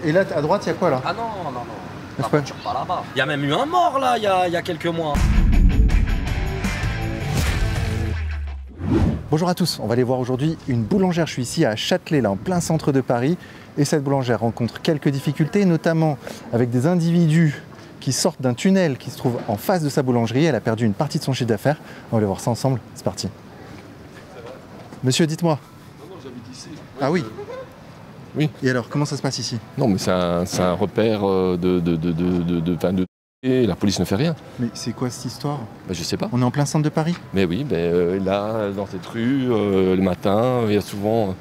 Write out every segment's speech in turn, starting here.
Et là, à droite, il y a quoi là? Ah non, non, non. La voiture pas là-bas. Il y a même eu un mort là, il y a quelques mois. Bonjour à tous, on va aller voir aujourd'hui une boulangère. Je suis ici à Châtelet, là en plein centre de Paris. Et cette boulangère rencontre quelques difficultés, notamment avec des individus qui sortent d'un tunnel qui se trouve en face de sa boulangerie. Elle a perdu une partie de son chiffre d'affaires. On va aller voir ça ensemble, c'est parti. Monsieur, dites-moi. Non, j'habite ici. Ah oui. Oui. Et alors, comment ça se passe ici? Non, mais c'est un repère et la police ne fait rien. Mais c'est quoi cette histoire? Ben, je sais pas. On est en plein centre de Paris. Mais oui, là, dans cette rue, le matin, il y a souvent...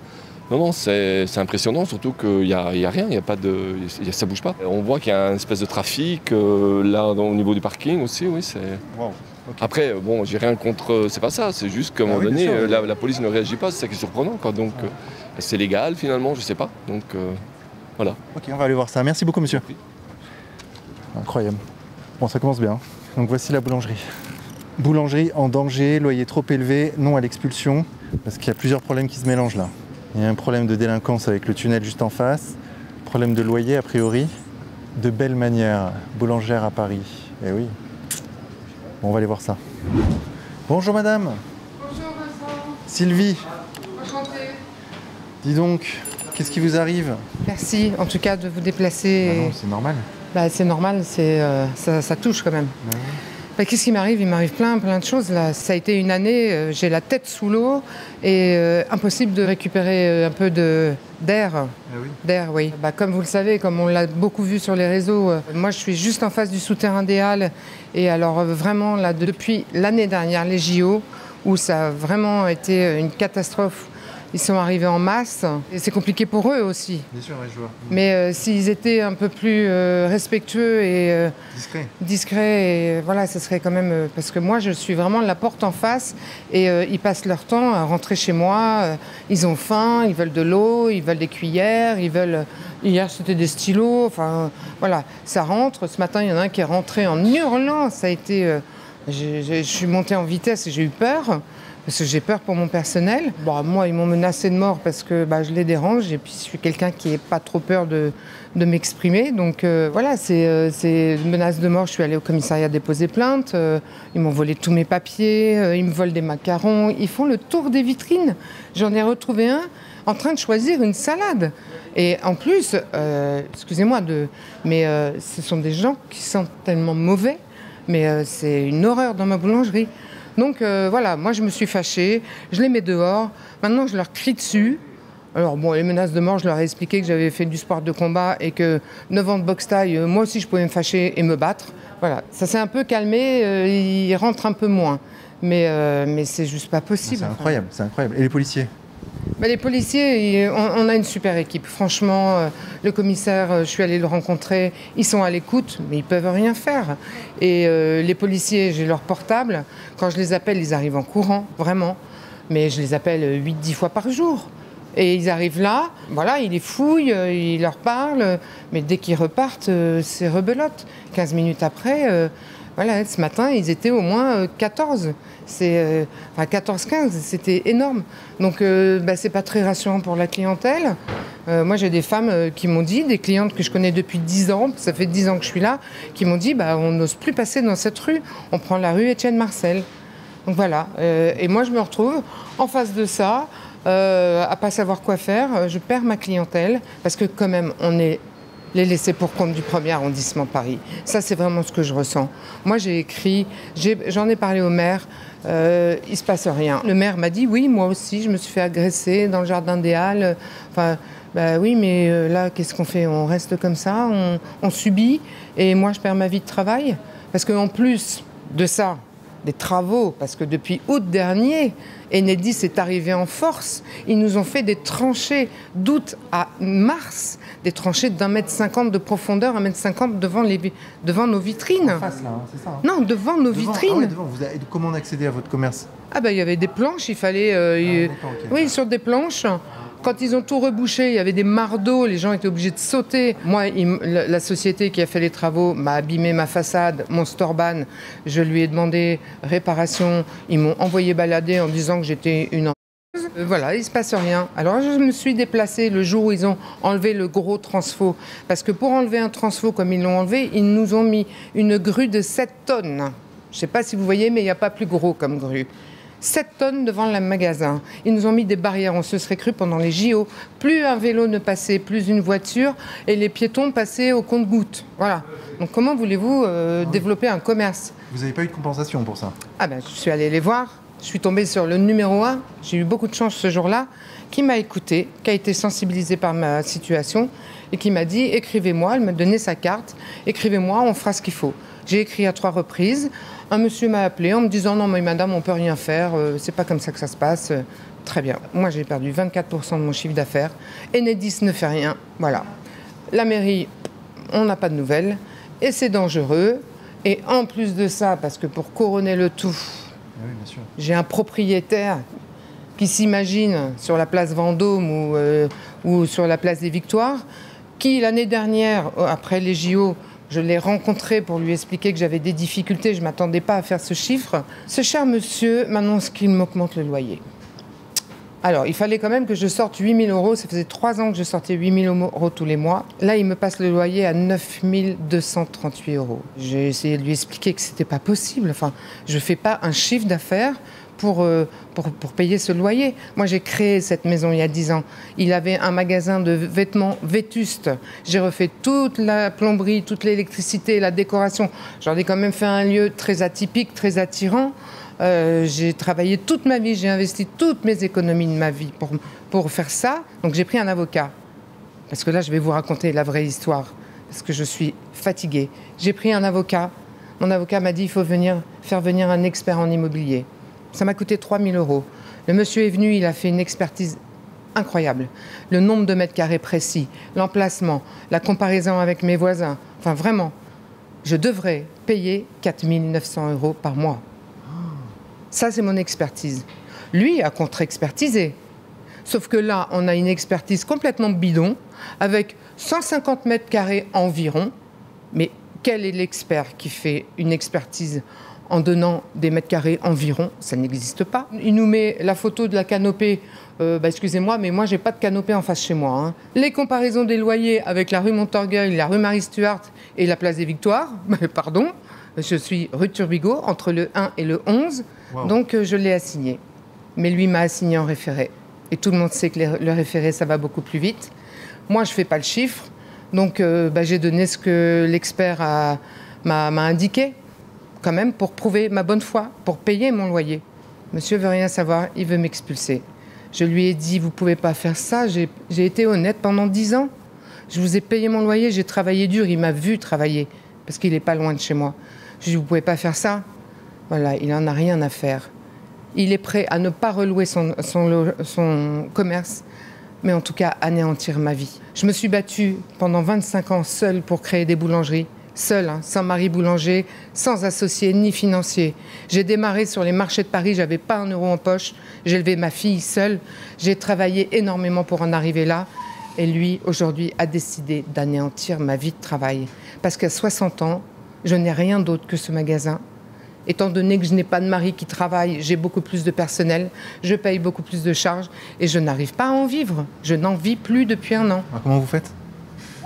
Non, c'est impressionnant, surtout qu'il n'y a rien, il y a pas de, ça bouge pas. On voit qu'il y a une espèce de trafic, là, au niveau du parking aussi, oui, c'est... Wow. Okay. Après, bon, j'ai rien contre... C'est pas ça, c'est juste qu'à un moment donné, sûr, oui. la police ne réagit pas, c'est ça qui est surprenant, quoi. Donc, c'est légal, finalement, je sais pas. Donc, voilà. Ok, on va aller voir ça. Merci beaucoup, monsieur. Incroyable. Bon, ça commence bien. Donc voici la boulangerie. Boulangerie en danger, loyer trop élevé, non à l'expulsion, parce qu'il y a plusieurs problèmes qui se mélangent là. Il y a un problème de délinquance avec le tunnel juste en face, problème de loyer a priori, de belle manière, boulangère à Paris. Eh oui. Bon, on va aller voir ça. Bonjour madame. Bonjour Vincent. Sylvie. Enchantée. Dis donc, qu'est-ce qui vous arrive? Merci en tout cas de vous déplacer. Bah non, c'est normal. C'est normal, ça touche quand même. Bah oui. Qu'est-ce qui m'arrive? Il m'arrive plein de choses là. Ça a été une année, j'ai la tête sous l'eau et impossible de récupérer un peu d'air. Ah oui. D'air, oui. Comme vous le savez, comme on l'a beaucoup vu sur les réseaux, moi je suis juste en face du souterrain des Halles. Et alors vraiment, là, depuis l'année dernière, les JO, où ça a vraiment été une catastrophe. Ils sont arrivés en masse et c'est compliqué pour eux aussi. Bien sûr, ouais, je vois. Mais s'ils étaient un peu plus respectueux et discrets, et voilà, ce serait quand même... parce que moi, je suis vraiment la porte en face et ils passent leur temps à rentrer chez moi. Ils ont faim, ils veulent de l'eau, ils veulent des cuillères, ils veulent... Hier, c'était des stylos. Enfin, voilà, ça rentre. Ce matin, il y en a un qui est rentré en hurlant. Ça a été... je suis montée en vitesse et j'ai eu peur. Parce que j'ai peur pour mon personnel. Bon, moi, ils m'ont menacé de mort parce que je les dérange. Et puis, je suis quelqu'un qui n'a pas trop peur de m'exprimer. Donc, voilà, c'est une menace de mort. Je suis allée au commissariat déposer plainte. Ils m'ont volé tous mes papiers. Ils me volent des macarons. Ils font le tour des vitrines. J'en ai retrouvé un en train de choisir une salade. Et en plus, excusez-moi, mais ce sont des gens qui sentent tellement mauvais. Mais c'est une horreur dans ma boulangerie. Donc voilà, moi je me suis fâchée, je les mets dehors, maintenant je leur crie dessus. Alors bon, les menaces de mort, je leur ai expliqué que j'avais fait du sport de combat et que 9 ans de boxe taille, moi aussi je pouvais me fâcher et me battre. Voilà, ça s'est un peu calmé, ils rentrent un peu moins. Mais c'est juste pas possible. C'est incroyable, c'est incroyable. Et les policiers? Les policiers, on a une super équipe. Franchement, le commissaire, je suis allée le rencontrer, ils sont à l'écoute, mais ils peuvent rien faire. Et les policiers, j'ai leur portable. Quand je les appelle, ils arrivent en courant, vraiment. Mais je les appelle 8-10 fois par jour. Et ils arrivent là, voilà, ils les fouillent, ils leur parlent. Mais dès qu'ils repartent, c'est rebelote. 15 minutes après... Voilà, ce matin, ils étaient au moins 14. 14-15, c'était énorme. Donc, c'est pas très rassurant pour la clientèle. Moi, j'ai des femmes qui m'ont dit, des clientes que je connais depuis 10 ans, ça fait 10 ans que je suis là, qui m'ont dit, on n'ose plus passer dans cette rue. On prend la rue Étienne Marcel. Donc voilà. Et moi, je me retrouve en face de ça, à pas savoir quoi faire. Je perds ma clientèle parce que quand même, on est les laissés pour compte du 1er arrondissement de Paris. Ça, c'est vraiment ce que je ressens. Moi, j'ai écrit, j'en ai parlé au maire, il ne se passe rien. Le maire m'a dit, oui, moi aussi, je me suis fait agresser dans le jardin des Halles. Oui, mais là, qu'est-ce qu'on fait? On reste comme ça, on subit, et moi, je perds ma vie de travail. Parce qu'en plus de ça, des travaux, parce que depuis août dernier, Enedis est arrivé en force. Ils nous ont fait des tranchées d'août à mars, des tranchées d'1,50 m de profondeur, 1,50 m devant nos vitrines. En face, là, c'est ça, hein. Non, devant nos vitrines. Ah ouais, devant. Comment on accédait à votre commerce? Il y avait des planches, il fallait... Okay. Oui, sur des planches. Quand ils ont tout rebouché, il y avait des mardeaux, les gens étaient obligés de sauter. Moi, la société qui a fait les travaux m'a abîmé ma façade, mon storban. Je lui ai demandé réparation. Ils m'ont envoyé balader en disant que j'étais une enquêteuse. reprise. Voilà, il ne se passe rien. Alors je me suis déplacée le jour où ils ont enlevé le gros transfo. Parce que pour enlever un transfo comme ils l'ont enlevé, ils nous ont mis une grue de 7 tonnes. Je ne sais pas si vous voyez, mais il n'y a pas plus gros comme grue. 7 tonnes devant le magasin. Ils nous ont mis des barrières, on se serait cru pendant les JO. Plus un vélo ne passait, plus une voiture, et les piétons passaient au compte-gouttes. Voilà. Donc comment voulez-vous développer un commerce? Vous n'avez pas eu de compensation pour ça? Ah ben, je suis allée les voir, je suis tombée sur le numéro 1, j'ai eu beaucoup de chance ce jour-là, qui m'a écouté, qui a été sensibilisé par ma situation, et qui m'a dit, écrivez-moi, elle m'a donné sa carte, écrivez-moi, on fera ce qu'il faut. J'ai écrit à 3 reprises. Un monsieur m'a appelé en me disant « Non, mais madame, on ne peut rien faire, c'est pas comme ça que ça se passe. » Très bien. Moi, j'ai perdu 24% de mon chiffre d'affaires. Enedis ne fait rien. Voilà. La mairie, on n'a pas de nouvelles. Et c'est dangereux. Et en plus de ça, parce que pour couronner le tout, Oui, bien sûr. j'ai un propriétaire qui s'imagine sur la place Vendôme ou sur la place des Victoires, qui l'année dernière, après les JO, je l'ai rencontré pour lui expliquer que j'avais des difficultés, je ne m'attendais pas à faire ce chiffre. Ce cher monsieur m'annonce qu'il m'augmente le loyer. Alors, il fallait quand même que je sorte 8 000 €. Ça faisait 3 ans que je sortais 8 000 € tous les mois. Là, il me passe le loyer à 9 238 €. J'ai essayé de lui expliquer que ce n'était pas possible. Enfin, je ne fais pas un chiffre d'affaires pour payer ce loyer. Moi, j'ai créé cette maison il y a 10 ans. Il avait un magasin de vêtements vétustes. J'ai refait toute la plomberie, toute l'électricité, la décoration. J'en ai quand même fait un lieu très atypique, très attirant. J'ai travaillé toute ma vie, j'ai investi toutes mes économies de ma vie pour faire ça. Donc j'ai pris un avocat. Parce que là, je vais vous raconter la vraie histoire. Parce que je suis fatiguée. J'ai pris un avocat. Mon avocat m'a dit il faut faire venir un expert en immobilier. Ça m'a coûté 3 000 €. Le monsieur est venu, il a fait une expertise incroyable. Le nombre de mètres carrés précis, l'emplacement, la comparaison avec mes voisins. Enfin, vraiment, je devrais payer 4 900 € par mois. Ça, c'est mon expertise. Lui a contre-expertisé. Sauf que là, on a une expertise complètement bidon, avec 150 mètres carrés environ. Mais quel est l'expert qui fait une expertise en donnant des mètres carrés environ? Ça n'existe pas. Il nous met la photo de la canopée. Excusez-moi, mais moi, j'ai pas de canopée en face chez moi. Hein. Les comparaisons des loyers avec la rue Montorgueil, la rue Marie-Stuart et la place des Victoires, pardon, je suis rue Turbigo, entre le 1 et le 11, wow. Donc je l'ai assigné. Mais lui m'a assigné en référé. Et tout le monde sait que le référé, ça va beaucoup plus vite. Moi, je fais pas le chiffre, donc j'ai donné ce que l'expert m'a indiqué, quand même, pour prouver ma bonne foi, pour payer mon loyer. Monsieur veut rien savoir, il veut m'expulser. Je lui ai dit, vous pouvez pas faire ça, j'ai été honnête pendant 10 ans. Je vous ai payé mon loyer, j'ai travaillé dur, il m'a vu travailler, parce qu'il est pas loin de chez moi. Je lui ai dit, vous pouvez pas faire ça. Voilà, il en a rien à faire. Il est prêt à ne pas relouer son commerce, mais en tout cas anéantir ma vie. Je me suis battue pendant 25 ans seule pour créer des boulangeries. Seule, hein, sans mari boulanger, sans associé ni financier. J'ai démarré sur les marchés de Paris, j'avais pas 1 € en poche. J'ai élevé ma fille seule. J'ai travaillé énormément pour en arriver là. Et lui, aujourd'hui, a décidé d'anéantir ma vie de travail. Parce qu'à 60 ans, je n'ai rien d'autre que ce magasin. Étant donné que je n'ai pas de mari qui travaille, j'ai beaucoup plus de personnel, je paye beaucoup plus de charges et je n'arrive pas à en vivre. Je n'en vis plus depuis 1 an. Alors, comment vous faites?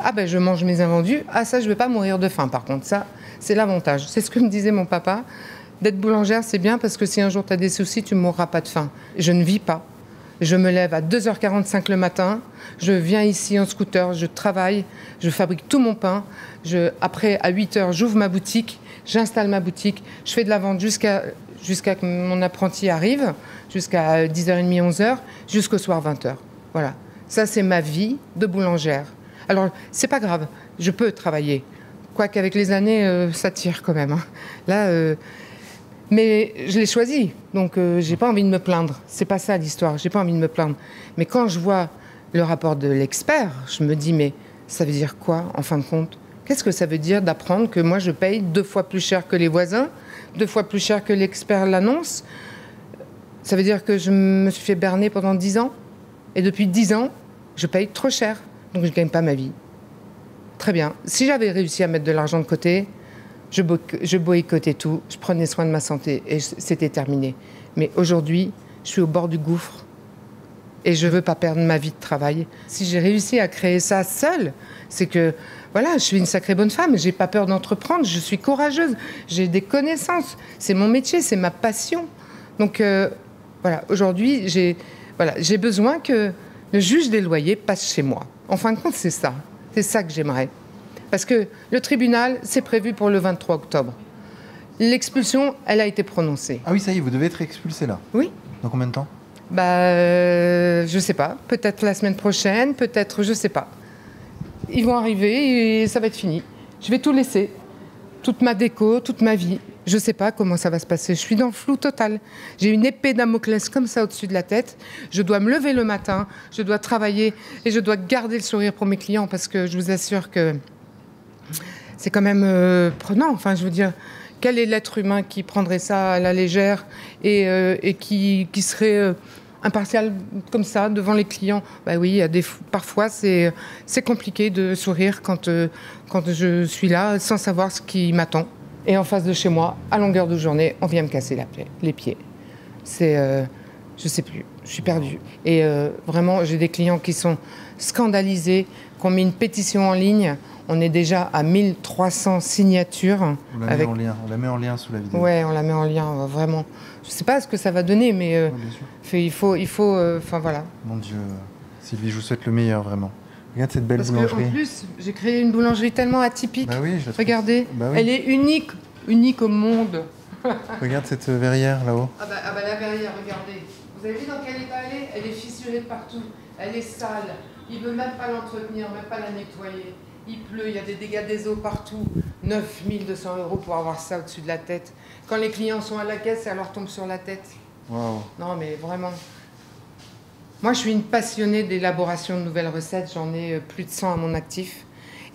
Ah ben je mange mes invendus. Ah ça, je ne vais pas mourir de faim par contre. Ça, c'est l'avantage. C'est ce que me disait mon papa. D'être boulangère, c'est bien parce que si un jour tu as des soucis, tu ne mourras pas de faim. Je ne vis pas. Je me lève à 2h45 le matin, je viens ici en scooter, je travaille, je fabrique tout mon pain. Après, à 8h, j'ouvre ma boutique, j'installe ma boutique, je fais de la vente jusqu'à que mon apprenti arrive, jusqu'à 10h30, 11h, jusqu'au soir 20h. Voilà. Ça, c'est ma vie de boulangère. Alors, c'est pas grave, je peux travailler. Quoique avec les années, ça tire quand même. Hein. Là... Mais je l'ai choisi, donc j'ai pas envie de me plaindre. C'est pas ça l'histoire, j'ai pas envie de me plaindre. Mais quand je vois le rapport de l'expert, je me dis, mais ça veut dire quoi, en fin de compte? Qu'est-ce que ça veut dire d'apprendre que moi je paye 2 fois plus cher que les voisins, 2 fois plus cher que l'expert l'annonce? Ça veut dire que je me suis fait berner pendant 10 ans? Et depuis 10 ans, je paye trop cher, donc je gagne pas ma vie. Très bien. Si j'avais réussi à mettre de l'argent de côté... Je boycottais tout, je prenais soin de ma santé et c'était terminé. Mais aujourd'hui, je suis au bord du gouffre Et je ne veux pas perdre ma vie de travail. Si j'ai réussi à créer ça seule, c'est que voilà, je suis une sacrée bonne femme. Je n'ai pas peur d'entreprendre, je suis courageuse, j'ai des connaissances. C'est mon métier, c'est ma passion. Donc voilà, aujourd'hui, j'ai besoin que le juge des loyers passe chez moi. En fin de compte, c'est ça. C'est ça que j'aimerais. Parce que le tribunal, c'est prévu pour le 23 octobre. L'expulsion, elle a été prononcée. Ah oui, ça y est, vous devez être expulsé là. Oui. Dans combien de temps? Je sais pas. Peut-être la semaine prochaine, peut-être, je sais pas. Ils vont arriver et ça va être fini. Je vais tout laisser. Toute ma déco, toute ma vie. Je sais pas comment ça va se passer. Je suis dans le flou total. J'ai une épée Damoclès comme ça au-dessus de la tête. Je dois me lever le matin, je dois travailler et je dois garder le sourire pour mes clients parce que je vous assure que c'est quand même prenant. Enfin, je veux dire, quel est l'être humain qui prendrait ça à la légère et qui serait impartial comme ça devant les clients? Bah oui, parfois c'est compliqué de sourire quand je suis là sans savoir ce qui m'attend. Et en face de chez moi, à longueur de journée, on vient me casser les pieds. Je sais plus, je suis perdue. Et vraiment, j'ai des clients qui sont scandalisés, qui ont mis une pétition en ligne. On est déjà à 1300 signatures. On la met en lien sous la vidéo. Ouais, on la met en lien, vraiment. Je sais pas ce que ça va donner, mais il faut, enfin voilà. Mon Dieu, Sylvie, je vous souhaite le meilleur, vraiment. Regarde cette belle boulangerie. Parce qu'en plus, j'ai créé une boulangerie tellement atypique. Bah oui, je la trouve. Regardez, bah oui. Elle est unique au monde. Regarde cette verrière là-haut. Ah bah la verrière, regardez. Vous avez vu dans quel état elle est? Elle est fissurée de partout. Elle est sale. Il ne veut même pas l'entretenir, même pas la nettoyer. Il pleut, il y a des dégâts des eaux partout. 9 200 € pour avoir ça au-dessus de la tête. Quand les clients sont à la caisse, ça leur tombe sur la tête. Waouh. Non mais vraiment. Moi, je suis une passionnée d'élaboration de nouvelles recettes. J'en ai plus de 100 à mon actif.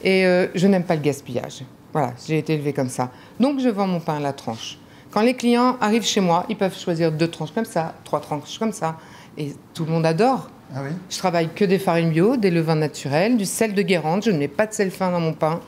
Et je n'aime pas le gaspillage. Voilà, j'ai été élevée comme ça. Donc, je vends mon pain à la tranche. Quand les clients arrivent chez moi, ils peuvent choisir 2 tranches comme ça, 3 tranches comme ça. Et tout le monde adore. Ah oui. Je travaille que des farines bio, des levains naturels, du sel de Guérande. Je ne mets pas de sel fin dans mon pain.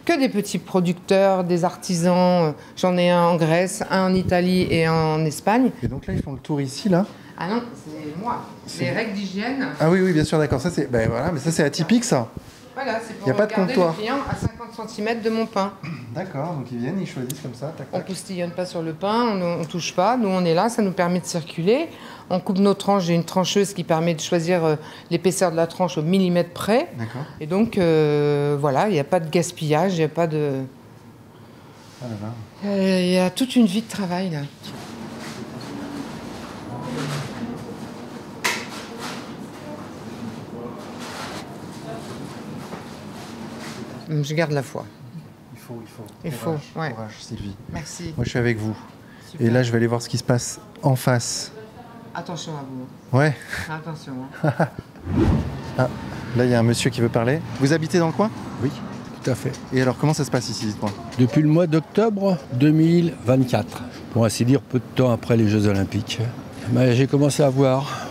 Que des petits producteurs, des artisans. J'en ai un en Grèce, un en Italie et un en Espagne. Et donc là, ils font le tour ici, là. Ah non, c'est moi. Les règles d'hygiène. Ah oui, oui, bien sûr, d'accord. Ça, c'est... Ben voilà, mais ça, c'est atypique, ça. Voilà, c'est pour y a pas de garder comptoir. les clients à 50 cm de mon pain. D'accord, donc ils viennent, ils choisissent comme ça, tac, On tac. postillonne pas sur le pain, on ne touche pas. Nous, on est là, ça nous permet de circuler. On coupe nos tranches. J'ai une trancheuse qui permet de choisir l'épaisseur de la tranche au millimètre près. D'accord. Et donc, voilà, il n'y a pas de gaspillage, il n'y a pas de... Ah là là. Il y a toute une vie de travail, là. Je garde la foi. Il faut. Courage, ouais. Courage, Sylvie. Merci. Moi, je suis avec vous. Super. Et là, je vais aller voir ce qui se passe en face. Attention à vous. Ouais. Attention. Ah, là, il y a un monsieur qui veut parler. Vous habitez dans le coin? Oui, tout à fait. Et alors, comment ça se passe ici, dites-moi? Depuis le mois d'octobre 2024, pour ainsi dire peu de temps après les Jeux Olympiques, j'ai commencé à voir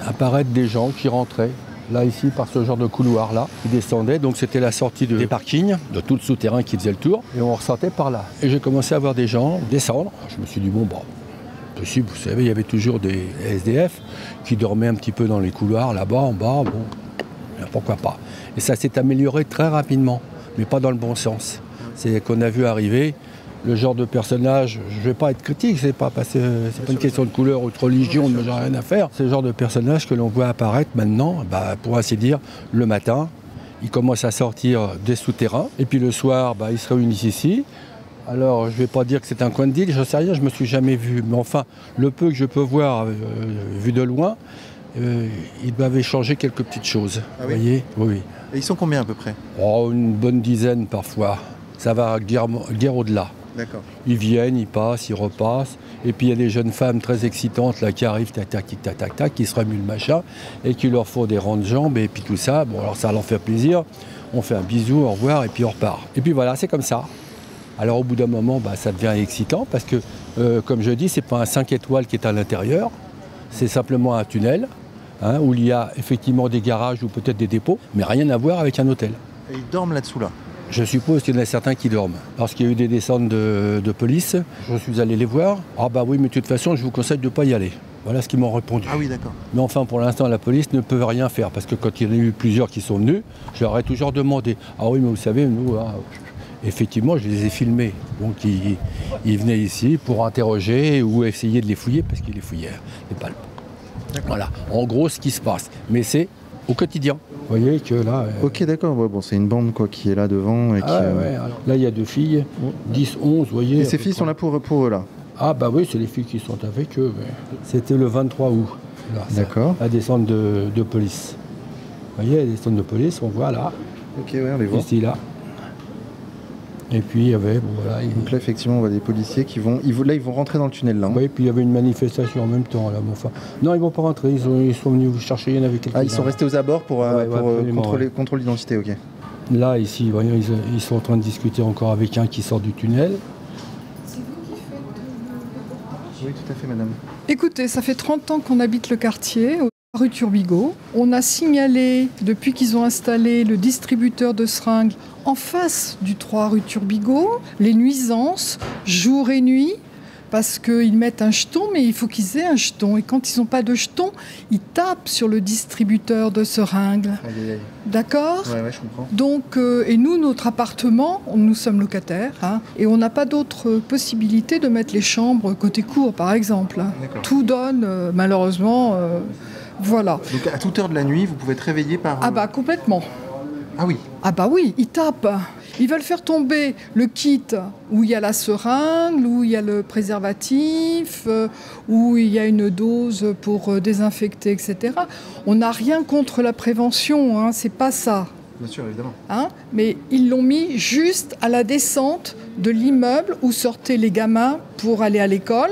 apparaître des gens qui rentraient là ici par ce genre de couloir là, qui descendaient. Donc c'était la sortie des parkings, de tout le souterrain qui faisait le tour, et on ressortait par là. Et j'ai commencé à voir des gens descendre. Je me suis dit bon, possible, vous savez, il y avait toujours des SDF qui dormaient un petit peu dans les couloirs là-bas, en bas, bon, pourquoi pas. Et ça s'est amélioré très rapidement, mais pas dans le bon sens. C'est qu'on a vu arriver le genre de personnage, je ne vais pas être critique, c'est pas une question de couleur ou de religion, j'ai rien à faire. C'est le genre de personnage que l'on voit apparaître maintenant, pour ainsi dire, le matin. Ils commencent à sortir des souterrains, et puis le soir, ils se réunissent ici. Alors, je ne vais pas dire que c'est un coin de deal, je ne sais rien, je ne me suis jamais vu. Mais enfin, le peu que je peux voir, vu de loin, ils doivent échanger quelques petites choses. Ah oui. Vous voyez? Oui. Et ils sont combien à peu près? Oh, une bonne dizaine parfois. Ça va guère au-delà. D'accord. Ils viennent, ils passent, ils repassent. Et puis il y a des jeunes femmes très excitantes là, qui arrivent, tac, tac, tac, tac, tac, qui se remuent le machin, et qui leur font des rangs de jambes, et puis tout ça. Bon, alors ça leur fait plaisir. On fait un bisou, au revoir, et puis on repart. Et puis voilà, c'est comme ça. Alors au bout d'un moment, ça devient excitant, parce que, comme je dis, c'est pas un 5 étoiles qui est à l'intérieur, c'est simplement un tunnel, où il y a effectivement des garages ou peut-être des dépôts, mais rien à voir avec un hôtel. Et ils dorment là-dessous, là? Je suppose qu'il y en a certains qui dorment, parce qu'il y a eu des descentes de police. Je suis allé les voir. Ah oui, mais de toute façon, je vous conseille de ne pas y aller. Voilà ce qu'ils m'ont répondu. Ah oui, d'accord. Mais enfin, pour l'instant, la police ne peut rien faire parce que quand il y en a eu plusieurs qui sont venus, je leur ai toujours demandé. Ah oui, mais vous savez, nous, effectivement, je les ai filmés. Donc, ils venaient ici pour interroger ou essayer de les fouiller parce qu'ils les fouillaient, les palpes. Voilà, en gros, ce qui se passe. Mais c'est au quotidien. Vous voyez que là... Ok, d'accord. Ouais, bon, c'est une bande quoi, qui est là devant. Et alors, là, il y a 2 filles, 10, 11, vous voyez. Et ces filles sont là pour eux, là? Ah bah oui, c'est les filles qui sont avec eux. Mais... C'était le 23 août. D'accord. La descente de police. Vous voyez, la descente de police, on voit là. Ok, ouais, on les voit. Ici, là. Et puis il y avait... Bon, voilà, donc là, effectivement, on voit des policiers qui vont... ils vont rentrer dans le tunnel, là. Hein. Oui, puis il y avait une manifestation en même temps, là. Mais enfin... Non, ils ne vont pas rentrer, ils sont venus vous chercher, il y en avait quelqu'un. Ah, ils sont restés aux abords pour contrôler l'identité, ok. Là, ici, voyons, ils sont en train de discuter encore avec un qui sort du tunnel. Oui, tout à fait, madame. Écoutez, ça fait 30 ans qu'on habite le quartier, rue Turbigo. On a signalé, depuis qu'ils ont installé le distributeur de seringues en face du 3 rue Turbigo, les nuisances, jour et nuit, parce qu'ils mettent un jeton, mais il faut qu'ils aient un jeton. Et quand ils n'ont pas de jeton, ils tapent sur le distributeur de seringues. D'accord ? Ouais, je comprends. Donc, et nous, notre appartement, nous sommes locataires, hein, et on n'a pas d'autre possibilité de mettre les chambres côté cour, par exemple. Tout donne, malheureusement, voilà. Donc, à toute heure de la nuit, vous pouvez être réveillé par... Ah bah, complètement. Ah oui. Ah bah oui, ils tapent. Ils veulent faire tomber le kit où il y a la seringue, où il y a le préservatif, où il y a une dose pour désinfecter, etc. On n'a rien contre la prévention, hein, c'est pas ça. Bien sûr, évidemment. Hein, mais ils l'ont mis juste à la descente de l'immeuble où sortaient les gamins pour aller à l'école.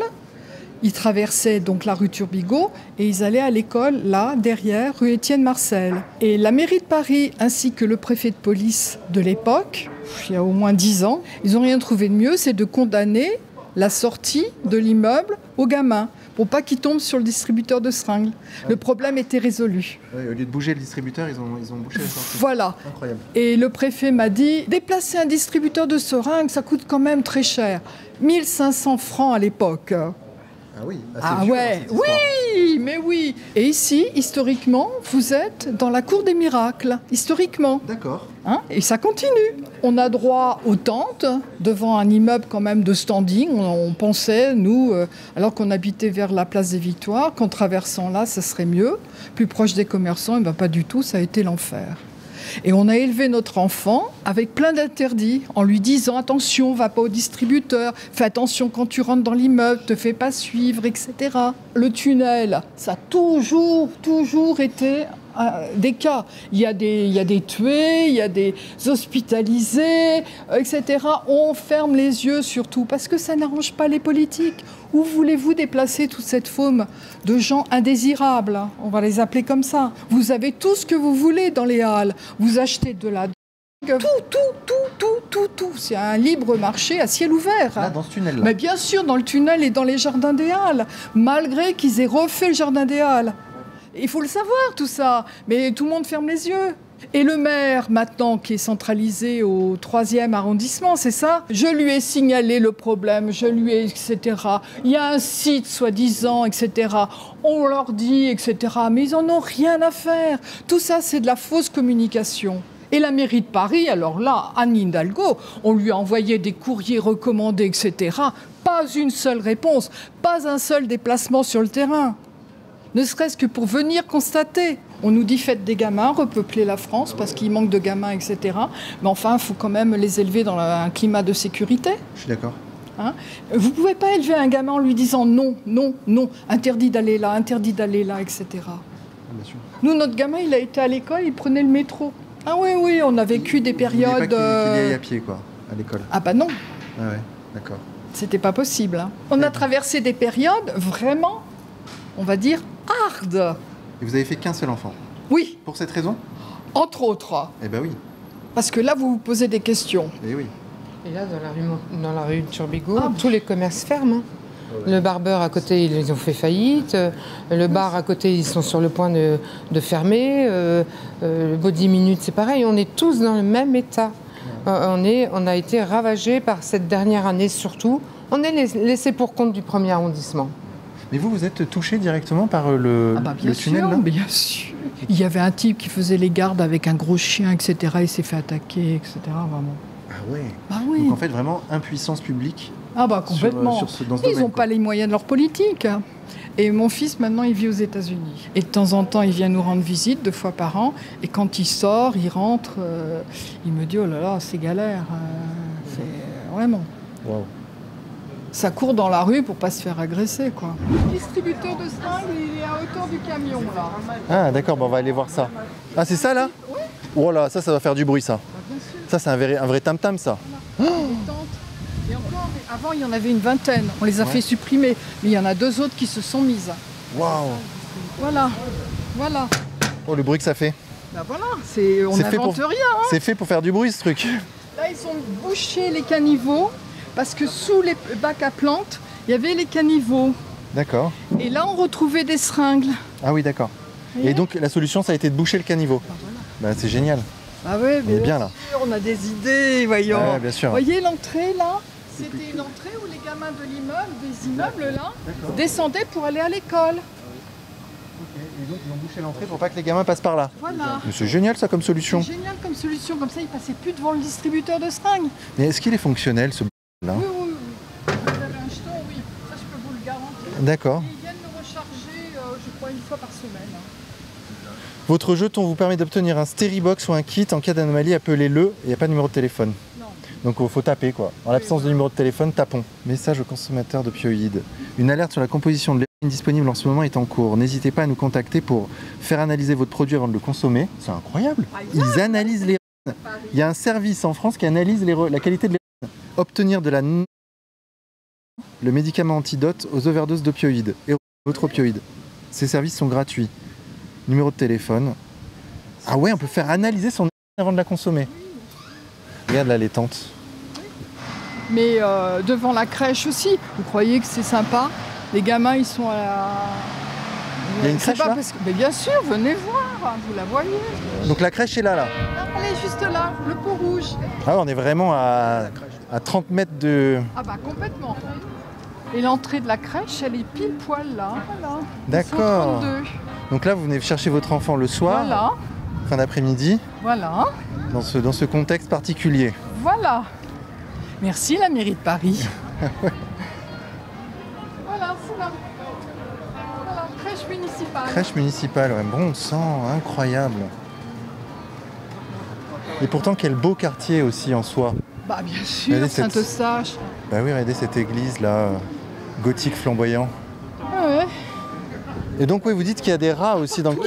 Ils traversaient donc la rue Turbigo et ils allaient à l'école, là, derrière, rue Étienne Marcel. Et la mairie de Paris, ainsi que le préfet de police de l'époque, il y a au moins 10 ans, ils n'ont rien trouvé de mieux, c'est de condamner la sortie de l'immeuble aux gamins, pour pas qu'ils tombent sur le distributeur de seringues. Le problème était résolu. Ouais, au lieu de bouger le distributeur, ils ont bouché la sortie. Voilà. Incroyable. Et le préfet m'a dit, déplacer un distributeur de seringues, ça coûte quand même très cher. 1500 francs à l'époque. Ah oui, ah ouais, oui, mais oui. Et ici, historiquement, vous êtes dans la cour des miracles, historiquement. D'accord. Hein, et ça continue. On a droit aux tentes devant un immeuble quand même de standing. On pensait, nous, alors qu'on habitait vers la place des Victoires, qu'en traversant là, ça serait mieux. Plus proche des commerçants, et ben pas du tout, ça a été l'enfer. Et on a élevé notre enfant avec plein d'interdits, en lui disant « Attention, va pas au distributeur, fais attention quand tu rentres dans l'immeuble, te fais pas suivre, etc. » Le tunnel, ça a toujours été des cas. Il y a des tués, il y a des hospitalisés, etc. On ferme les yeux surtout, parce que ça n'arrange pas les politiques. Où voulez-vous déplacer toute cette faune de gens indésirables? On va les appeler comme ça. Vous avez tout ce que vous voulez dans les halles. Vous achetez de la... Tout. C'est un libre marché à ciel ouvert. Là, dans ce tunnel-là. Mais bien sûr, dans le tunnel et dans les jardins des halles. Malgré qu'ils aient refait le jardin des halles. Il faut le savoir, tout ça. Mais tout le monde ferme les yeux. Et le maire, maintenant, qui est centralisé au 3e arrondissement, c'est ça? Je lui ai signalé le problème, etc. Il y a un site, soi-disant, etc. On leur dit, etc. Mais ils n'en ont rien à faire. Tout ça, c'est de la fausse communication. Et la mairie de Paris, alors là, Anne Hidalgo, on lui a envoyé des courriers recommandés, etc. Pas une seule réponse, pas un seul déplacement sur le terrain. Ne serait-ce que pour venir constater. On nous dit faites des gamins, repeupler la France parce qu'il manque de gamins, etc. Mais enfin, il faut quand même les élever dans un climat de sécurité. Je suis d'accord. Hein, vous ne pouvez pas élever un gamin en lui disant non, interdit d'aller là, etc. Bien sûr. Nous, notre gamin, il a été à l'école, il prenait le métro. Ah oui, on a vécu des périodes... Il pas qu'il y aille à pied, quoi, à l'école. Ah bah non. Ah ouais, d'accord. C'était pas possible. Hein. On a traversé des périodes vraiment, on va dire, hard. Et vous avez fait qu'un seul enfant? Oui. Pour cette raison? Entre autres. Eh ben oui. Parce que là, vous vous posez des questions. Eh oui. Et là, dans la rue de Turbigo, tous les commerces ferment. Hein. Le barbeur à côté, ils ont fait faillite. Le bar à côté, ils sont sur le point de fermer. Le Body Minute, c'est pareil. On est tous dans le même état. On a été ravagés par cette dernière année surtout. On est laissé pour compte du 1er arrondissement. Mais vous êtes touché directement par le tunnel là? Bien sûr. Il y avait un type qui faisait les gardes avec un gros chien, etc. Il s'est fait attaquer, etc. Vraiment. Ah ouais. Ah oui. Donc en fait, vraiment impuissance publique. Ah bah complètement. Dans ce Ils domaine, n'ont pas les moyens de leur politique. Et mon fils, maintenant, il vit aux États-Unis. Et de temps en temps, il vient nous rendre visite 2 fois par an. Et quand il sort, il rentre, il me dit, oh là là, c'est galère. C'est vraiment. Wow. Ça court dans la rue pour pas se faire agresser, quoi. Le distributeur de seringues, il est à hauteur du camion, là. Ah d'accord, on va aller voir ça. Ah c'est ça là? Oui. Oh là, ça va faire du bruit ça. Bien sûr. Ça c'est un vrai tam-tam ça. Des tentes. Et encore, avant, il y en avait une vingtaine. On les a fait supprimer. Mais il y en a 2 autres qui se sont mises. Waouh. Voilà. Voilà. Oh le bruit que ça fait. Ben voilà, on C'est fait n'invente pour- rien. Hein. C'est fait pour faire du bruit ce truc. Là, ils ont bouché les caniveaux parce que sous les bacs à plantes, il y avait les caniveaux. D'accord. Et là, on retrouvait des seringues. Ah oui d'accord. Et donc la solution ça a été de boucher le caniveau. Bah, c'est génial. Ah ouais, On est bien là. On a des idées, voyons. Ouais, bien sûr. Vous voyez l'entrée là? C'était une entrée où les gamins de l'immeuble, des immeubles là, descendaient pour aller à l'école. Et donc ils ont bouché l'entrée pour pas que les gamins passent par là. Voilà. Mais c'est génial ça comme solution. C'est génial comme solution, comme ça ils passaient plus devant le distributeur de seringues. Mais est-ce qu'il est fonctionnel ce là? Oui, oui, oui. Vous avez un jeton, oui. Ça, je peux vous le garantir. D'accord. Et ils viennent le recharger, je crois, 1 fois par semaine. Votre jeton vous permet d'obtenir un Steribox ou un kit. En cas d'anomalie, appelez-le. Il n'y a pas de numéro de téléphone. Non. Donc il faut taper quoi. En l'absence de numéro de téléphone, tapons. Message aux consommateurs d'opioïdes. Une alerte sur la composition de l'héroïne disponible en ce moment est en cours. N'hésitez pas à nous contacter pour faire analyser votre produit avant de le consommer. C'est incroyable. Ils analysent l'héroïne. Il y a un service en France qui analyse la qualité de l'héroïne. Obtenir de la le médicament antidote aux overdoses d'opioïdes et autres opioïdes. Ces services sont gratuits. Numéro de téléphone. Ah ouais, on peut faire analyser son héroïne avant de la consommer. Regarde là les tentes. Mais devant la crèche aussi, vous croyez que c'est sympa? Les gamins, ils sont à la... Il y a une C'est crèche pas là? parce que- Mais bien sûr, venez voir, vous la voyez. Donc la crèche est là. Là, elle est juste là, le pot rouge. Ah ouais, on est vraiment à 30 mètres de... Ah bah complètement. Et l'entrée de la crèche, elle est pile poil là. Voilà. D'accord. 132. Donc là, vous venez chercher votre enfant le soir, Voilà, fin d'après-midi, voilà, dans ce contexte particulier. voilà. Merci la mairie de Paris. Voilà, c'est là. Voilà, crèche municipale. Crèche municipale, ouais, bon sang, incroyable. Et pourtant, quel beau quartier aussi en soi. Bah bien sûr, Regardez cette- Saint-Eustache. Bah oui, regardez cette église là, gothique flamboyant. Ouais. Et donc, oui, vous dites qu'il y a des rats aussi dans le...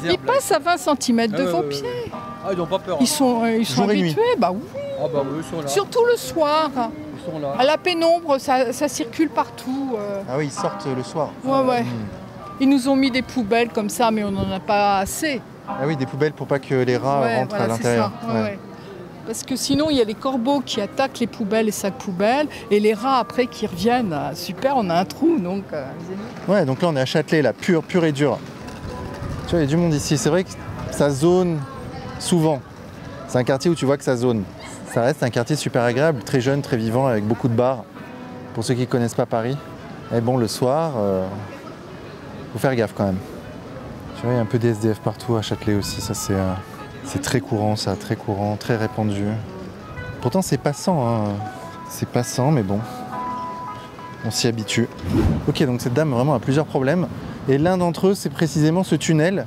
Ils passent à 20 cm de vos pieds. Ah, ils n'ont pas peur. Ils sont Jour et nuit. habitués, bah oui. Ah bah oui, ils sont là. Surtout le soir. Ils sont là. À la pénombre, ça circule partout. Ah oui, ils sortent le soir. Ouais, ouais. Ils nous ont mis des poubelles comme ça, mais on n'en a pas assez. Ah oui, des poubelles pour pas que les rats Ouais, rentrent voilà, à l'intérieur. c'est ça. Ouais, ouais. Parce que sinon, il y a les corbeaux qui attaquent les poubelles, les sacs poubelles, et les rats après qui reviennent. Ah, super, on a un trou, donc. Ouais, donc là on est à Châtelet, là, pur et dur. Tu vois, il y a du monde ici. C'est vrai que ça zone souvent. C'est un quartier où tu vois que ça zone. Ça reste un quartier super agréable, très jeune, très vivant, avec beaucoup de bars. Pour ceux qui ne connaissent pas Paris. Et bon, le soir, faut faire gaffe quand même. Tu vois, il y a un peu des SDF partout à Châtelet aussi. Ça, c'est très courant, ça, très courant, très répandu. Pourtant, c'est passant, hein. C'est passant, mais bon. On s'y habitue. Ok, donc cette dame vraiment a plusieurs problèmes. Et l'un d'entre eux, c'est précisément ce tunnel.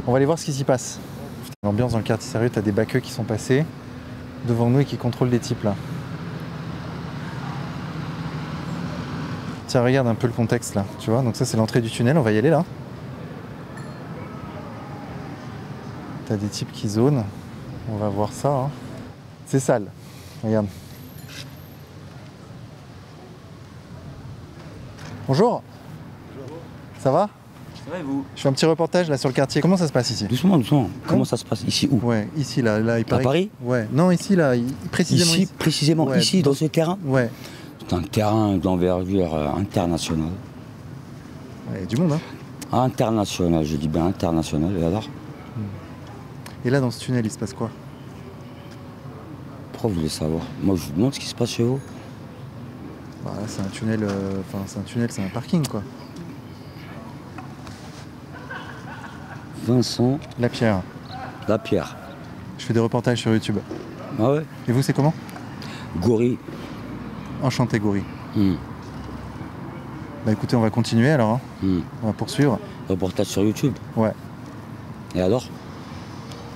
On va aller voir ce qui s'y passe. Putain, l'ambiance dans le quartier sérieux, t'as des baqueux qui sont passés devant nous et qui contrôlent des types là. Tiens, regarde un peu le contexte là, tu vois. Donc ça, c'est l'entrée du tunnel, on va y aller là. T'as des types qui zonent. On va voir ça. Hein. C'est sale. Regarde. Bonjour. Ça va? Ça va et vous? Je fais un petit reportage là sur le quartier. Comment ça se passe ici? Doucement, doucement. Comment ça se passe ici où? Ouais, ici là, il paraît. Paris? Ouais, non, ici là, précisément Ici, précisément, Ouais, ici, dans ce terrain? Ouais. C'est un terrain d'envergure internationale. Il y a du monde, hein. International, je dis bien international. Et alors? Et là, dans ce tunnel, il se passe quoi? Pourquoi vous voulez savoir? Moi, je vous demande ce qui se passe chez vous. Bah, là, c'est un tunnel, c'est un parking quoi. Vincent Lapierre. Lapierre. Je fais des reportages sur YouTube. Ah ouais. Et vous, c'est comment? Gori. Enchanté, Gori. Hmm. Bah écoutez, on va continuer alors. Hein. Hmm. On va poursuivre. Reportage sur YouTube. Ouais. Et alors?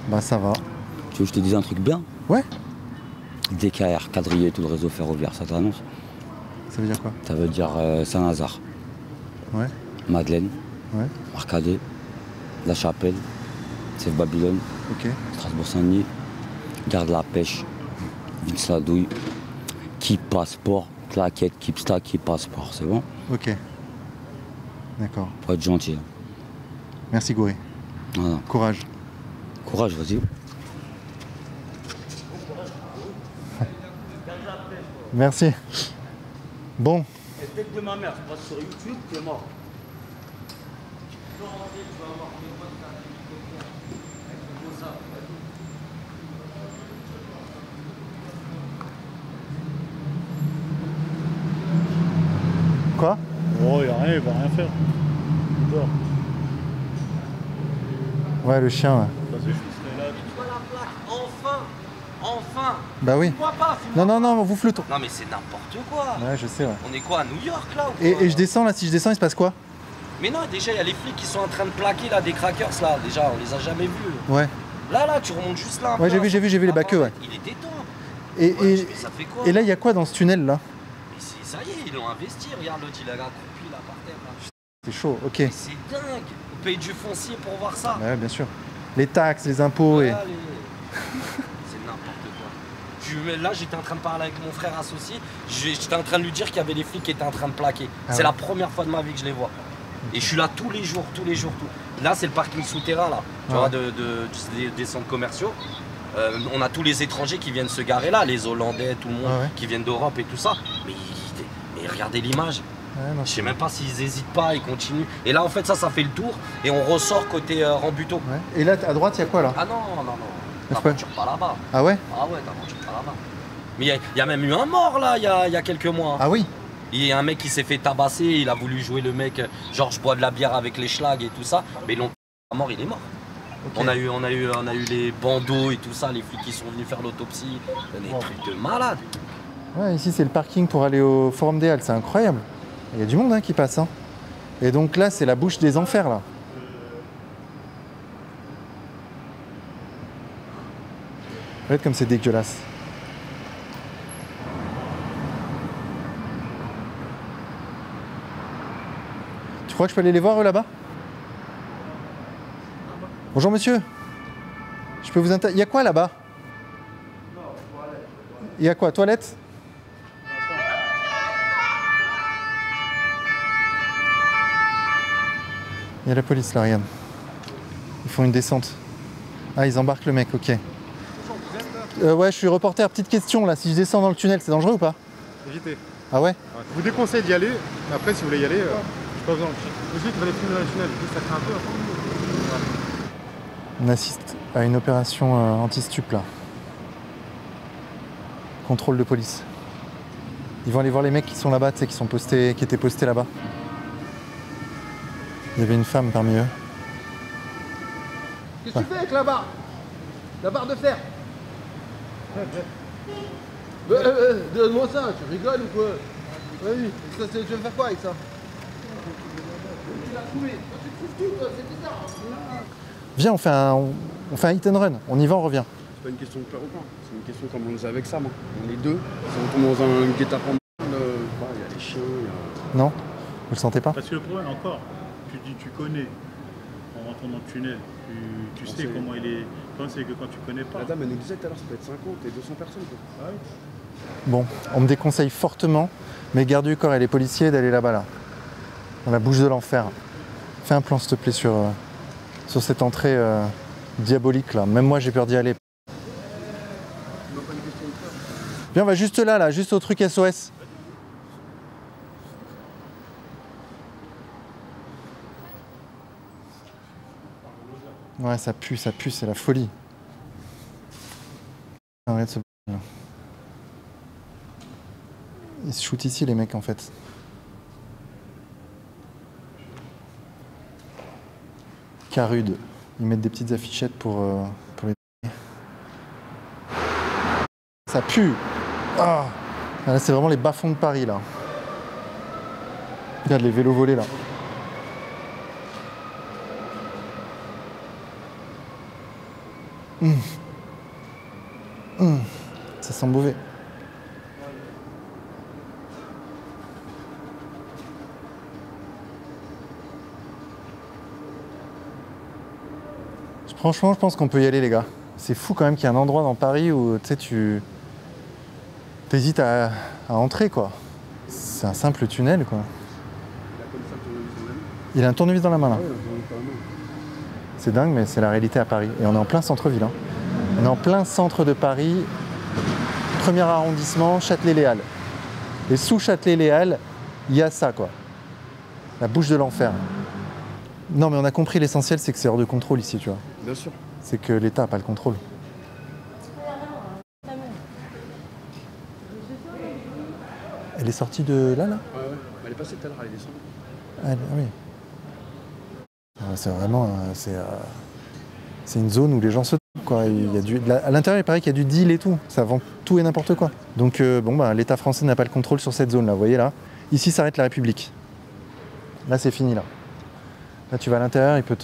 Bah ça va. Tu veux que je te dise un truc bien? Ouais. DKR, quadrillé, tout le réseau ferroviaire, ça t'annonce? Ça veut dire quoi? Ça veut dire Saint-Lazare, Ouais. Madeleine, Ouais. Arcadé, La Chapelle, Sèvres Babylone, Ok. Strasbourg-Saint-Denis, Garde la Pêche, Vince-la-Douille, Keep Passport, Claquette, Keepsta, Keep Passport, c'est bon? Ok. D'accord. Faut être gentil. Hein. Merci, Gori. Voilà. Courage. Courage, vas-y. Merci. Bon. Et dès que de ma mère, tu passes sur YouTube, t'es mort. Quoi? Oh, il a rien, il va rien faire. Il dort. Ouais, le chien. Ouais. Ça, c'est juste. Tu vois la plaque, enfin. Enfin. Bah oui. Filme-moi pas, filme-moi Non, non, non, vous flottons. pas. Non mais c'est n'importe quoi. Ouais, je sais, ouais. On est quoi, à New York là ou quoi Et je descends là, si je descends, il se passe quoi? Mais non, déjà il y a les flics qui sont en train de plaquer là, des crackers là. Déjà, on les a jamais vus. Ouais. Là, tu remontes juste là. un Ouais, peu, j'ai vu les baqueux, ouais. Il était temps. Et, Ouais, et, mais ça fait quoi et là, il y a quoi dans ce tunnel là? Mais ça y est, ils l'ont investi. Regarde l'autre, il a accroupi là par terre. Là. C'est chaud, ok. Mais c'est dingue. On paye du foncier pour voir ça. Ouais, bien sûr. Les taxes, les impôts et. Allez. C'est n'importe quoi. Là, j'étais en train de parler avec mon frère associé. J'étais en train de lui dire qu'il y avait des flics qui étaient en train de plaquer. Ah C'est ouais. la première fois de ma vie que je les vois. Et je suis là tous les jours. Là, c'est le parking souterrain là. Tu vois, des centres commerciaux. On a tous les étrangers qui viennent se garer là, les Hollandais, tout le monde, Ah ouais. qui viennent d'Europe et tout ça. Mais regardez l'image. Ouais, non, Je sais même pas s'ils hésitent pas, ils continuent. Et là, en fait, ça fait le tour et on ressort côté Rambuteau. ouais. Et là, à droite, il y a quoi là? Ah non. C'est quoi? T'aventure pas là-bas. Ah ouais? Ah ouais, t'aventure pas là-bas. Mais il y a même eu un mort là, il y a quelques mois. Ah oui? Il y a un mec qui s'est fait tabasser, il a voulu jouer le mec, genre je bois de la bière avec les schlags et tout ça, mais ils l'ont pas mort, il est mort. Ok. On a eu les bandeaux et tout ça, les flics qui sont venus faire l'autopsie, des trucs de malades. Ouais, ici, c'est le parking pour aller au Forum des Halles, c'est incroyable. Il y a du monde hein, qui passe. Hein. Et donc là, c'est la bouche des enfers là. Regarde comme c'est dégueulasse. Tu crois que je peux aller les voir eux là-bas? Bonjour monsieur. Je peux vous intéresser. Il y a quoi là-bas? Il y a quoi? Toilette? Il y a la police là, regarde. Ils font une descente. Ah, ils embarquent le mec, ok. Ouais, je suis reporter. Petite question là, si je descends dans le tunnel, c'est dangereux ou pas? Évitez. Ah ouais? Je vous déconseille d'y aller. Après, si vous voulez y aller, je suis pas besoin. Ensuite, vous allez filmer dans le tunnel. Ça craint un peu. On assiste à une opération anti-stup là. Contrôle de police. Ils vont aller voir les mecs qui sont là-bas, tu sais, qui étaient postés là-bas. Il y avait une femme parmi eux. Qu'est-ce que tu fais avec la barre? La barre de fer. Donne-moi ça, tu rigoles ou quoi? Vas-y, tu veux faire quoi avec ça? Tu l'as trouvé. Toi, tu trouves tout, toi, c'est bizarre. Viens, on fait un hit and run. On y va, on revient. C'est pas une question de faire au point. C'est une question comme on le faisait avec Sam. On est deux. Si on tombe dans un guet-apens, il y a les chiens, il y a... Non? Vous le sentez pas? Parce que le problème, encore, tu connais, en rentrant dans le tunnel, tu sais comment il est. Le problème, c'est que quand tu connais pas. La dame, elle nous disait tout à l'heure, ça peut être 50 et 200 personnes. Quoi. Ah oui. Bon, on me déconseille fortement, mes gardes du corps et les policiers, d'aller là-bas, là. Dans la bouche de l'enfer. Fais un plan, s'il te plaît, sur cette entrée diabolique, là. Même moi, j'ai peur d'y aller. Viens, on va juste là, juste au truc SOS. Ouais, ça pue, c'est la folie. Arrête ce là. Ils se shootent ici, les mecs, en fait. Carude, Ils mettent des petites affichettes pour les... Ça pue. Ah. Là, c'est vraiment les bas-fonds de Paris, là. Regarde les vélos volés, là. Ça sent mauvais. Franchement, je pense qu'on peut y aller, les gars. C'est fou quand même qu'il y ait un endroit dans Paris où tu hésites à entrer, quoi. C'est un simple tunnel, quoi. Il a un tournevis dans la main, là. C'est dingue, mais c'est la réalité à Paris. Et on est en plein centre-ville. Hein. On est en plein centre de Paris, premier arrondissement, Châtelet-Les Halles. Et sous Châtelet-Les Halles, il y a ça, quoi. La bouche de l'enfer. Non, mais on a compris l'essentiel, c'est que c'est hors de contrôle ici, tu vois. Bien sûr. C'est que l'État n'a pas le contrôle. Elle est sortie de là, là? Ouais. Elle est passée tout à l'heure, elle est descendue. Ah oui. C'est vraiment... c'est une zone où les gens se... Quoi. Il y a à l'intérieur, il paraît qu'il y a du deal et tout. Ça vend tout et n'importe quoi. Donc, l'État français n'a pas le contrôle sur cette zone-là. Vous voyez, là? Ici s'arrête la République. Là, c'est fini, là. Là, tu vas à l'intérieur, il peut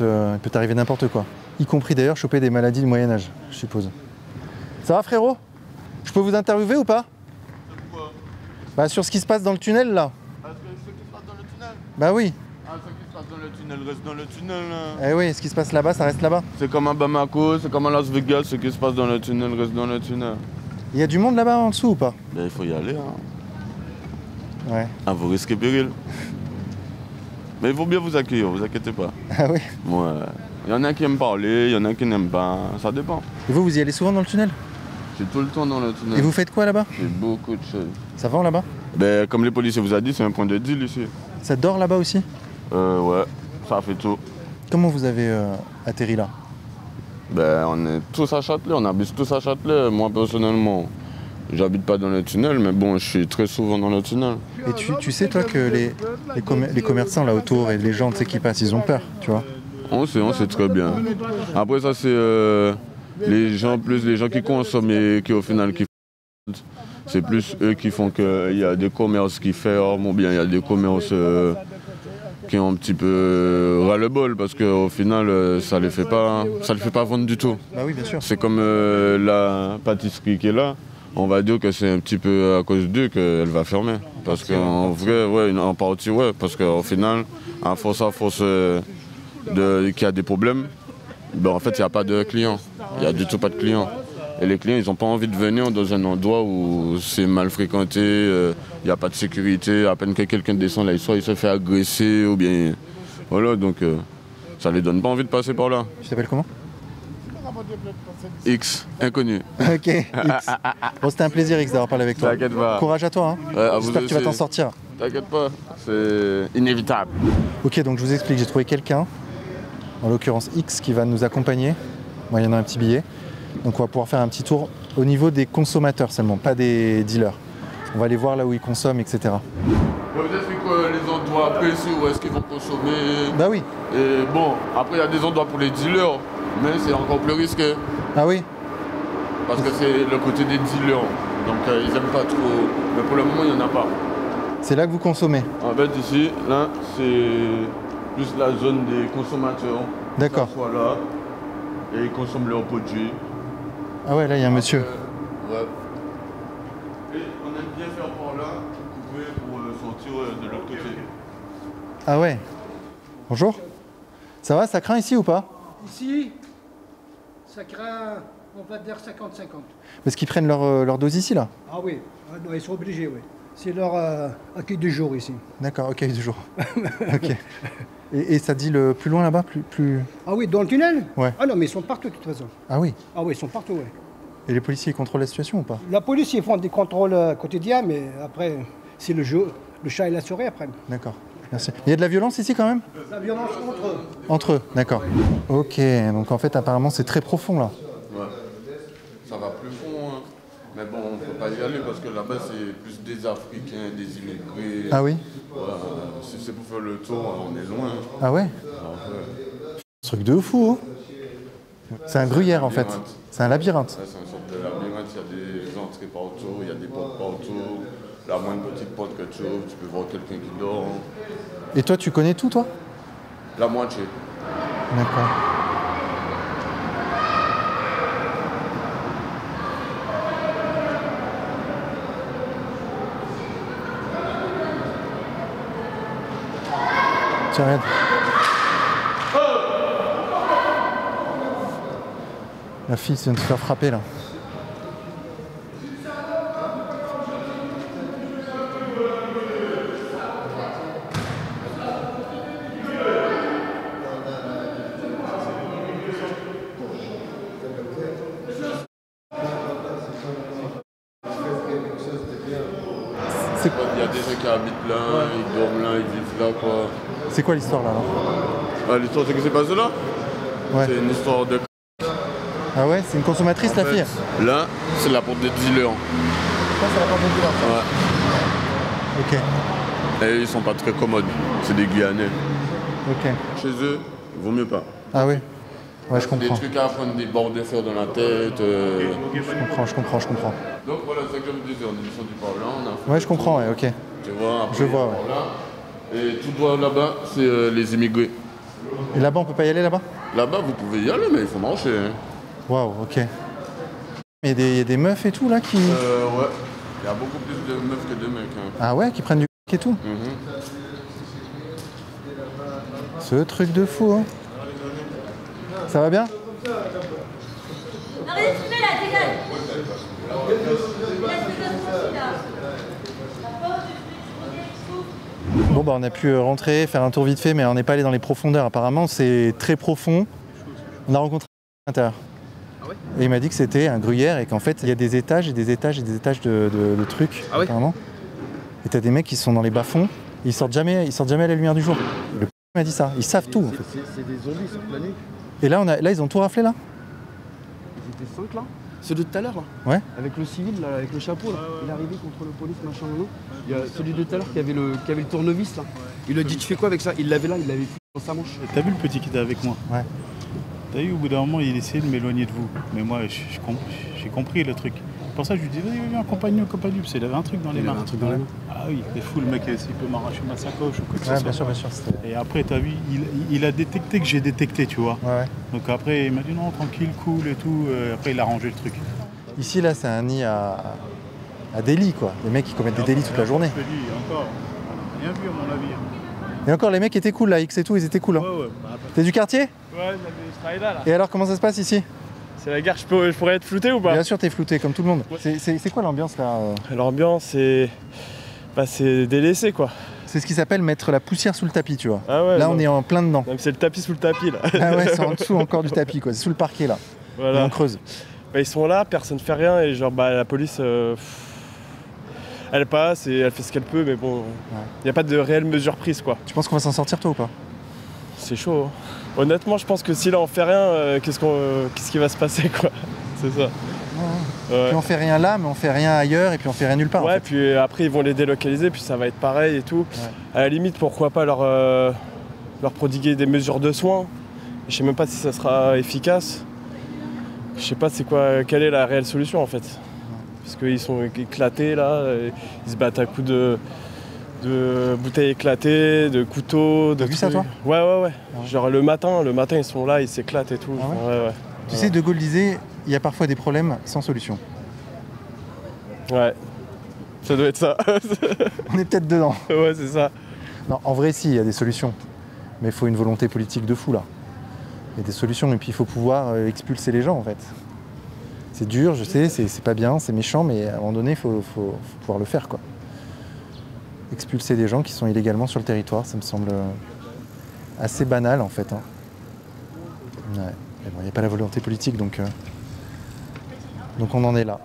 t'arriver n'importe quoi. Y compris d'ailleurs choper des maladies du Moyen-Âge, je suppose. Ça va, frérot? Je peux vous interviewer ou pas? Pourquoi? Bah, sur ce qui se passe dans le tunnel, là. Ah, ce qui se passe dans le tunnel? Bah oui. Ah, ce qui se passe dans le tunnel reste dans le tunnel. Eh oui, ce qui se passe là-bas, ça reste là-bas. C'est comme à Bamako, c'est comme à Las Vegas, ce qui se passe dans le tunnel reste dans le tunnel. Il y a du monde là-bas en dessous ou pas? Ben, il faut y aller, hein. Ouais. À vos risques et périls. Mais il faut bien vous accueillir, vous inquiétez pas. Ah oui? Ouais. Il y en a qui aiment parler, il y en a qui n'aiment pas, ça dépend. Et vous y allez souvent dans le tunnel? Je suis tout le temps dans le tunnel. Et vous faites quoi là-bas? Je fais beaucoup de choses. Ça vend là-bas? Ben, comme les policiers vous a dit, c'est un point de deal ici. Ça dort là-bas aussi? Ouais, ça fait tout. Comment vous avez atterri là? Ben, on est tous à Châtelet, on habite tous à Châtelet. Moi, personnellement, j'habite pas dans le tunnel, mais bon, je suis très souvent dans le tunnel. Et tu sais, toi, que les commerçants là autour et les gens qui passent, ils ont peur, tu vois? On sait très bien. Après, ça, c'est les gens qui consomment et qui, au final, qui font. C'est plus eux qui font qu'il y a des commerces qui ferment, ou bien il y a des commerces qui ont un petit peu ras-le-bol, parce qu'au final, ça les fait pas vendre du tout. Bah oui, bien sûr. C'est comme la pâtisserie qui est là. On va dire que c'est un petit peu à cause d'eux qu'elle va fermer. Parce qu'en vrai, ouais, en partie, ouais. Parce qu'au final, à force qu'il y a des problèmes, ben en fait, il n'y a pas de clients. Il n'y a du tout pas de clients. Et les clients, ils n'ont pas envie de venir dans un endroit où c'est mal fréquenté, il n'y a pas de sécurité. À peine que quelqu'un descend là, soit il se fait agresser, ou bien... Voilà, donc ça les donne pas envie de passer par là. Tu t'appelles comment? X, inconnu. Ok, X. Bon, c'était un plaisir, X, d'avoir parlé avec toi. T'inquiète pas. Courage à toi. Hein. Ouais, j'espère que tu vas t'en sortir. T'inquiète pas, c'est inévitable. Ok, donc je vous explique, j'ai trouvé quelqu'un, en l'occurrence X, qui va nous accompagner. Moi, il y en a un petit billet. Donc on va pouvoir faire un petit tour au niveau des consommateurs seulement, pas des dealers. On va aller voir là où ils consomment, etc. Vous expliquez les endroits précis où est-ce qu'ils vont consommer. Bah oui. Et bon, après il y a des endroits pour les dealers, mais c'est encore plus risqué. Ah oui? Parce que c'est le côté des dealers. Donc ils n'aiment pas trop. Mais pour le moment, il n'y en a pas. C'est là que vous consommez? En fait, ici, là, c'est plus la zone des consommateurs. D'accord. Soit là, et ils consomment leurs produits. Ah ouais, là, il y a un monsieur. Ouais. Et on aime bien faire par là, couper pour sortir de l'autre côté. Ah ouais. Bonjour. Ça va, ça craint ici ou pas? Ici, ça craint, on va dire 50-50. Parce qu'ils prennent leur dose ici, là? Ah oui, non, ils sont obligés, oui. C'est leur accueil du jour ici. D'accord, accueil du jour. Ok. Et ça dit le plus loin là-bas, plus... Ah oui, dans le tunnel? Ouais. Ah non, mais ils sont partout de toute façon. Ah oui? Ah oui, ils sont partout, oui. Et les policiers contrôlent la situation ou pas? La police, ils font des contrôles quotidiens, mais après, c'est le jeu. Le chat et la souris après. D'accord, merci. Il y a de la violence ici quand même? La violence entre eux. Entre eux, d'accord. Ok, donc en fait apparemment c'est très profond là. Ouais. Ça va plus fond, hein. Mais bon, on ne peut pas y aller parce que là-bas c'est plus des Africains, des immigrés. Ah oui? Ouais, si c'est pour faire le tour, on est loin. Ah ouais? Ah ouais. Ce truc de fou, hein? C'est un gruyère en fait. Labyrinthe. C'est un labyrinthe. Ouais, c'est une sorte de labyrinthe, il y a des entrées partout, il y a des portes partout. La moindre petite porte que tu ouvres, tu peux voir quelqu'un qui dort. Et toi, tu connais tout, toi? La moitié. D'accord. Tiens, regarde. La fille vient de se faire frapper là. Il y a des gens qui habitent là, ils dorment là, ils vivent là quoi. C'est quoi l'histoire là, alors? Ah, l'histoire c'est que c'est passé là? Ouais. C'est une histoire de... Ah ouais, c'est une consommatrice la fille? Là, c'est la porte des dealers. Ça, c'est la porte des dealers. Ouais. Ok. Et ils sont pas très commodes, c'est des Guyanais. Ok. Chez eux, il vaut mieux pas. Ah ouais? Ouais, je comprends. Des trucs à prendre, des bords de fer dans la tête. Je comprends. Donc voilà, c'est ça que je me disais, on est descendu par là, on a fait... Ouais, je comprends, ouais, ok. Tu vois, après, Je vois, ouais. par là. Et tout droit là-bas, c'est les immigrés. Et là-bas, on peut pas y aller là-bas? Là-bas, vous pouvez y aller, mais il faut marcher. Hein. Waouh, ok. Il y a des meufs et tout là qui... Ouais. Il y a beaucoup plus de meufs que de mecs. Hein. Ah ouais, qui prennent du et tout? Ce truc de fou, hein. Ça va bien? Bon bah on a pu rentrer, faire un tour vite fait, mais on n'est pas allé dans les profondeurs. Apparemment c'est très profond. On a rencontré à l'intérieur. Et il m'a dit que c'était un gruyère et qu'en fait il y a des étages et des étages et des étages de trucs apparemment. Et t'as des mecs qui sont dans les bas-fonds, ils sortent jamais à la lumière du jour. Le m'a dit ça, ils savent tout en fait. C'est des zombies sur la nuit. Et là ils ont tout raflé là? Ils étaient 5 là. Ceux de tout à l'heure là. Ouais. Avec le civil là, avec le chapeau là. Il est arrivé contre le police machin là. Il y a celui de tout à l'heure qui avait le tournevis là. Il lui a dit tu fais quoi avec ça? Il l'avait là, il l'avait foutu dans sa manche. T'as vu le petit qui était avec moi? Ouais. T'as vu au bout d'un moment il essayait de m'éloigner de vous. Mais moi j'ai compris le truc. Pour ça je lui dis viens accompagne-nous, parce qu'il avait un truc dans les mains. Un truc dans les mains. Ah oui, c'est fou le mec, s'il peut m'arracher ma sacoche ou quoi que ce soit. Bien sûr. Et après t'as vu, il a détecté que j'ai détecté, tu vois. Ouais. Donc après il m'a dit non tranquille, cool et tout. Après il a rangé le truc. Ici là c'est un nid à délit quoi. Les mecs qui commettent des délits toute la journée. Je te dis encore, on n'a rien vu à mon avis. Et encore les mecs étaient cool là, X et tout, ils étaient cool. Hein. Ouais. T'es du quartier? Ouais, je travaille là. Et alors comment ça se passe ici? C'est la gare, je pourrais être flouté ou pas? Bien sûr t'es flouté comme tout le monde. Ouais. C'est quoi l'ambiance là? L'ambiance c'est délaissé quoi. C'est ce qui s'appelle mettre la poussière sous le tapis tu vois. Ah ouais, là on est en plein dedans. Donc c'est le tapis sous le tapis là. Ah ouais c'est en dessous encore du tapis quoi, c'est sous le parquet là. Voilà. Et on creuse. Bah, ils sont là, personne ne fait rien et genre la police elle passe et elle fait ce qu'elle peut mais bon, il n'y a pas de réelle mesure prise quoi. Tu penses qu'on va s'en sortir toi ou pas? C'est chaud. Hein. Honnêtement je pense que si là on fait rien, qu'est-ce qui va se passer quoi? C'est ça. Ouais. Puis on fait rien là mais on fait rien ailleurs et puis on fait rien nulle part. Ouais, en fait. puis après ils vont les délocaliser puis ça va être pareil et tout. Ouais. À la limite pourquoi pas leur prodiguer des mesures de soins. Je sais même pas si ça sera efficace. Je sais pas quelle est la réelle solution en fait. Parce qu'ils sont éclatés là, ils se battent à coups de bouteilles éclatées, de couteaux. T'as vu ça toi? Ouais. Genre le matin ils sont là, ils s'éclatent et tout. Ah ouais. Tu sais, De Gaulle disait, il y a parfois des problèmes sans solution. Ouais, ça doit être ça. On est peut-être dedans. Ouais, c'est ça. Non, en vrai si, il y a des solutions. Mais il faut une volonté politique de fou là. Il y a des solutions et puis il faut pouvoir expulser les gens en fait. C'est dur, je sais, c'est pas bien, c'est méchant, mais à un moment donné, il faut pouvoir le faire quoi. Expulser des gens qui sont illégalement sur le territoire, ça me semble assez banal en fait. Hein. Ouais. Mais bon, il n'y a pas la volonté politique donc on en est là.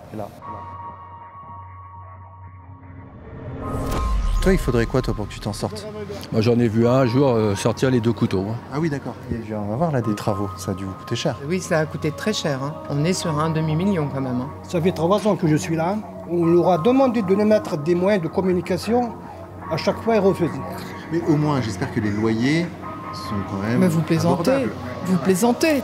Toi, il faudrait quoi, toi, pour que tu t'en sortes? Moi, j'en ai vu un jour sortir les 2 couteaux. Hein. Ah oui, d'accord. On va voir là des travaux. Ça a dû vous coûter cher. Oui, ça a coûté très cher. Hein. On est sur un demi-million quand même. Hein. Ça fait 3 ans que je suis là. On leur a demandé de nous mettre des moyens de communication. À chaque fois, ils refusaient. Mais au moins, j'espère que les loyers sont quand même. Mais vous plaisantez. abordables. Vous plaisantez.